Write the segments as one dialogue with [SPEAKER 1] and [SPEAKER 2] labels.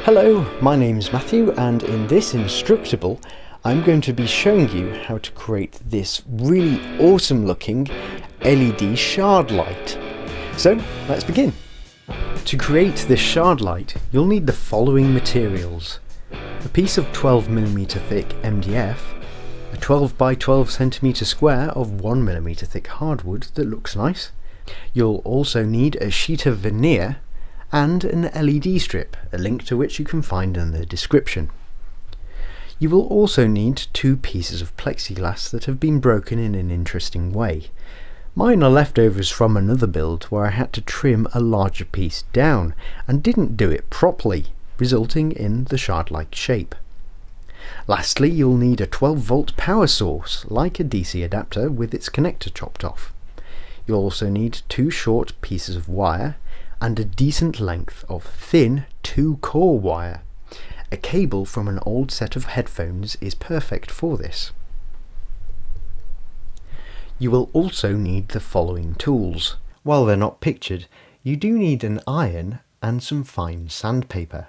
[SPEAKER 1] Hello, my name's Matthew, and in this Instructable I'm going to be showing you how to create this really awesome looking LED shard light. So let's begin. To create this shard light you'll need the following materials: a piece of 12mm thick MDF, a 12 by 12 cm square of 1mm thick hardwood that looks nice. You'll also need a sheet of veneer and an LED strip, a link to which you can find in the description. You will also need two pieces of plexiglass that have been broken in an interesting way. Mine are leftovers from another build where I had to trim a larger piece down and didn't do it properly, resulting in the shard-like shape. Lastly, you'll need a 12-volt power source, like a DC adapter with its connector chopped off. You'll also need two short pieces of wire and a decent length of thin 2-core wire. A cable from an old set of headphones is perfect for this. You will also need the following tools. While they're not pictured, you do need an iron and some fine sandpaper,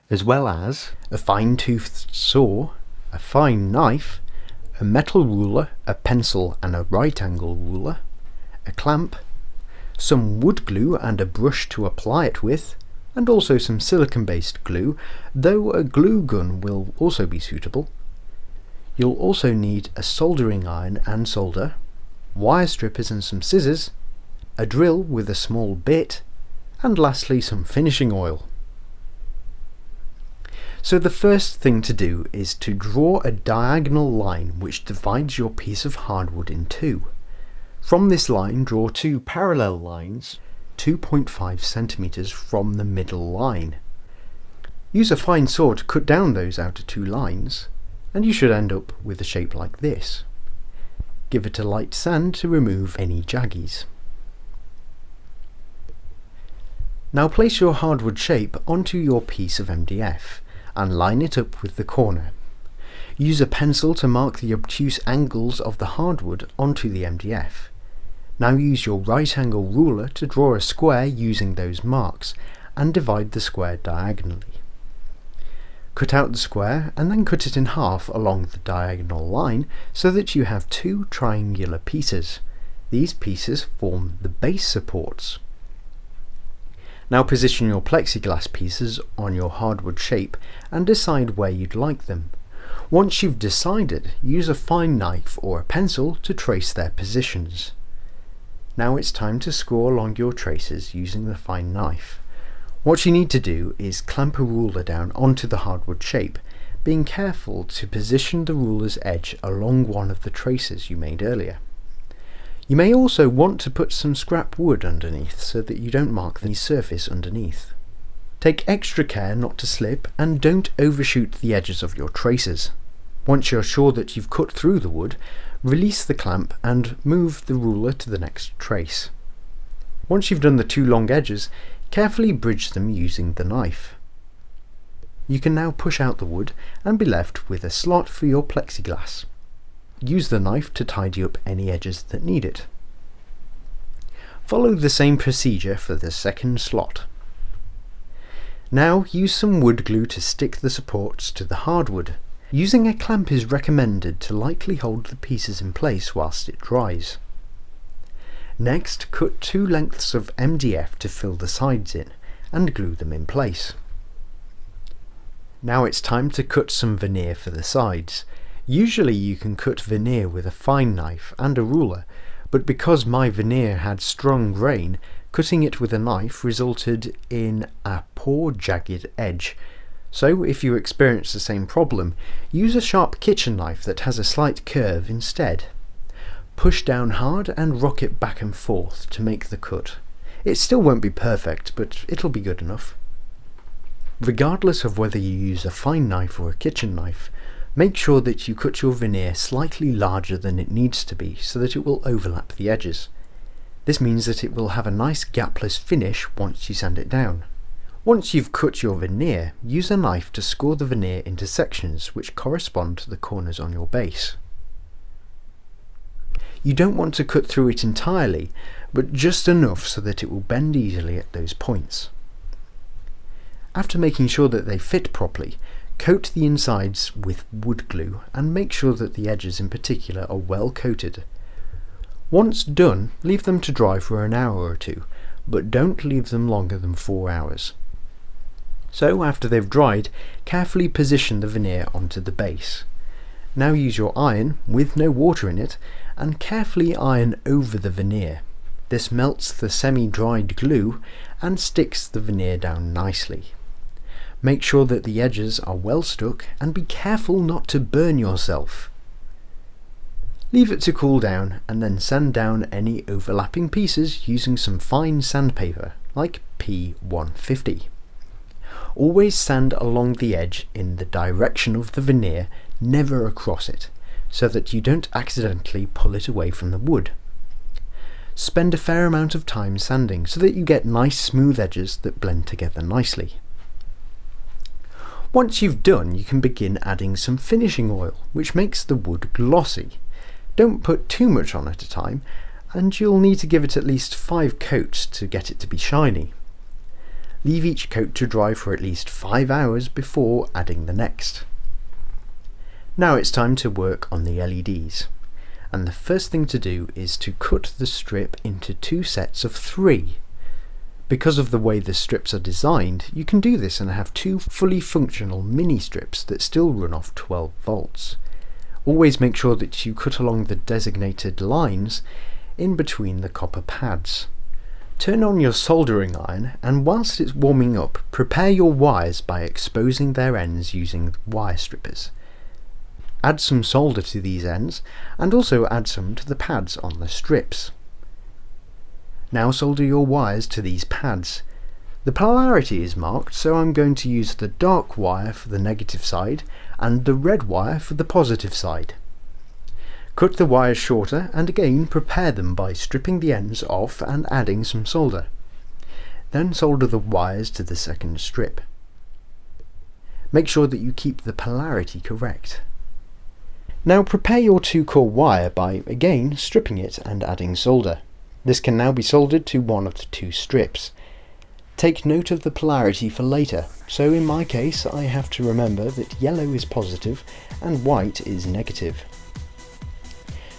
[SPEAKER 1] as well as a fine-toothed saw, a fine knife, a metal ruler, a pencil and a right angle ruler, a clamp, some wood glue and a brush to apply it with, and also some silicone-based glue, though a glue gun will also be suitable. You'll also need a soldering iron and solder, wire strippers and some scissors, a drill with a small bit, and lastly some finishing oil. So the first thing to do is to draw a diagonal line which divides your piece of hardwood in two. From this line, draw two parallel lines 2.5 cm from the middle line. Use a fine saw to cut down those outer two lines, and you should end up with a shape like this. Give it a light sand to remove any jaggies. Now place your hardwood shape onto your piece of MDF and line it up with the corner. Use a pencil to mark the obtuse angles of the hardwood onto the MDF. Now use your right angle ruler to draw a square using those marks and divide the square diagonally. Cut out the square and then cut it in half along the diagonal line so that you have two triangular pieces. These pieces form the base supports. Now position your plexiglass pieces on your hardwood shape and decide where you'd like them. Once you've decided, use a fine knife or a pencil to trace their positions. Now it's time to score along your traces using the fine knife. What you need to do is clamp a ruler down onto the hardwood shape, being careful to position the ruler's edge along one of the traces you made earlier. You may also want to put some scrap wood underneath so that you don't mark the surface underneath. Take extra care not to slip and don't overshoot the edges of your traces. Once you're sure that you've cut through the wood, release the clamp and move the ruler to the next trace. Once you've done the two long edges, carefully bridge them using the knife. You can now push out the wood and be left with a slot for your plexiglass. Use the knife to tidy up any edges that need it. Follow the same procedure for the second slot. Now use some wood glue to stick the supports to the hardwood. Using a clamp is recommended to lightly hold the pieces in place whilst it dries. Next, cut two lengths of MDF to fill the sides in and glue them in place. Now it's time to cut some veneer for the sides. Usually you can cut veneer with a fine knife and a ruler, but because my veneer had strong grain, cutting it with a knife resulted in a poor jagged edge. So if you experience the same problem, use a sharp kitchen knife that has a slight curve instead. Push down hard and rock it back and forth to make the cut. It still won't be perfect, but it'll be good enough. Regardless of whether you use a fine knife or a kitchen knife, make sure that you cut your veneer slightly larger than it needs to be so that it will overlap the edges. This means that it will have a nice gapless finish once you sand it down. Once you've cut your veneer, use a knife to score the veneer into sections which correspond to the corners on your base. You don't want to cut through it entirely, but just enough so that it will bend easily at those points. After making sure that they fit properly, coat the insides with wood glue and make sure that the edges in particular are well coated. Once done, leave them to dry for an hour or two, but don't leave them longer than 4 hours. So after they've dried, carefully position the veneer onto the base. Now use your iron, with no water in it, and carefully iron over the veneer. This melts the semi-dried glue and sticks the veneer down nicely. Make sure that the edges are well stuck and be careful not to burn yourself. Leave it to cool down and then sand down any overlapping pieces using some fine sandpaper, like P150. Always sand along the edge in the direction of the veneer, never across it, so that you don't accidentally pull it away from the wood. Spend a fair amount of time sanding so that you get nice smooth edges that blend together nicely. Once you've done, you can begin adding some finishing oil, which makes the wood glossy. Don't put too much on at a time, and you'll need to give it at least 5 coats to get it to be shiny. Leave each coat to dry for at least 5 hours before adding the next. Now it's time to work on the LEDs, and the first thing to do is to cut the strip into 2 sets of 3. Because of the way the strips are designed, you can do this and have 2 fully functional mini strips that still run off 12 volts. Always make sure that you cut along the designated lines in between the copper pads. Turn on your soldering iron, and whilst it's warming up, prepare your wires by exposing their ends using wire strippers. Add some solder to these ends, and also add some to the pads on the strips. Now solder your wires to these pads. The polarity is marked, so I'm going to use the dark wire for the negative side and the red wire for the positive side. Cut the wires shorter and again prepare them by stripping the ends off and adding some solder. Then solder the wires to the second strip. Make sure that you keep the polarity correct. Now prepare your 2-core wire by again stripping it and adding solder. This can now be soldered to one of the 2 strips. Take note of the polarity for later, so in my case I have to remember that yellow is positive and white is negative.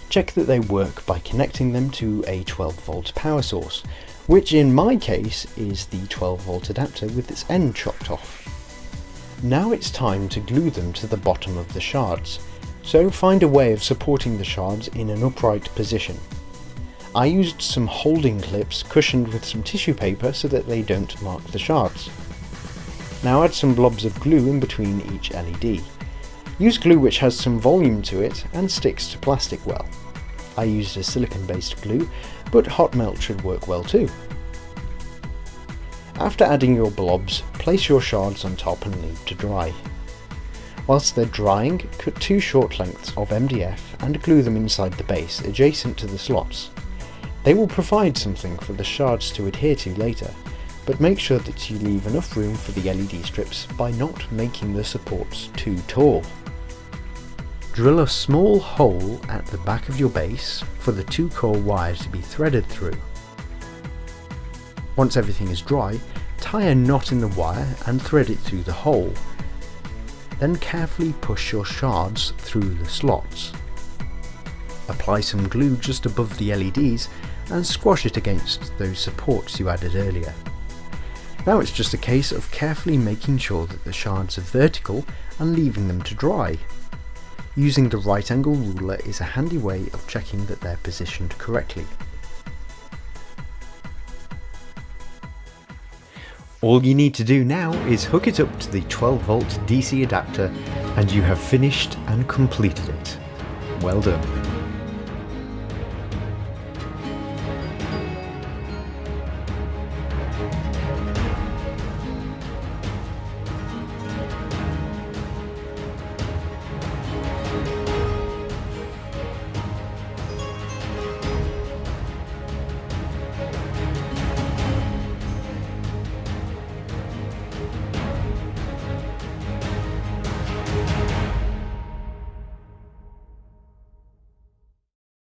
[SPEAKER 1] Check that they work by connecting them to a 12 volt power source, which in my case is the 12 volt adapter with its end chopped off. Now it's time to glue them to the bottom of the shards, so find a way of supporting the shards in an upright position. I used some holding clips cushioned with some tissue paper so that they don't mark the shards. Now add some blobs of glue in between each LED. Use glue which has some volume to it and sticks to plastic well. I used a silicone based glue, but hot melt should work well too. After adding your blobs, place your shards on top and leave to dry. Whilst they're drying, cut 2 short lengths of MDF and glue them inside the base adjacent to the slots. They will provide something for the shards to adhere to later, but make sure that you leave enough room for the LED strips by not making the supports too tall. Drill a small hole at the back of your base for the 2-core wires to be threaded through. Once everything is dry, tie a knot in the wire and thread it through the hole. Then carefully push your shards through the slots. Apply some glue just above the LEDs and squash it against those supports you added earlier. Now it's just a case of carefully making sure that the shards are vertical and leaving them to dry. Using the right angle ruler is a handy way of checking that they're positioned correctly. All you need to do now is hook it up to the 12 volt DC adapter and you have finished and completed it. Well done.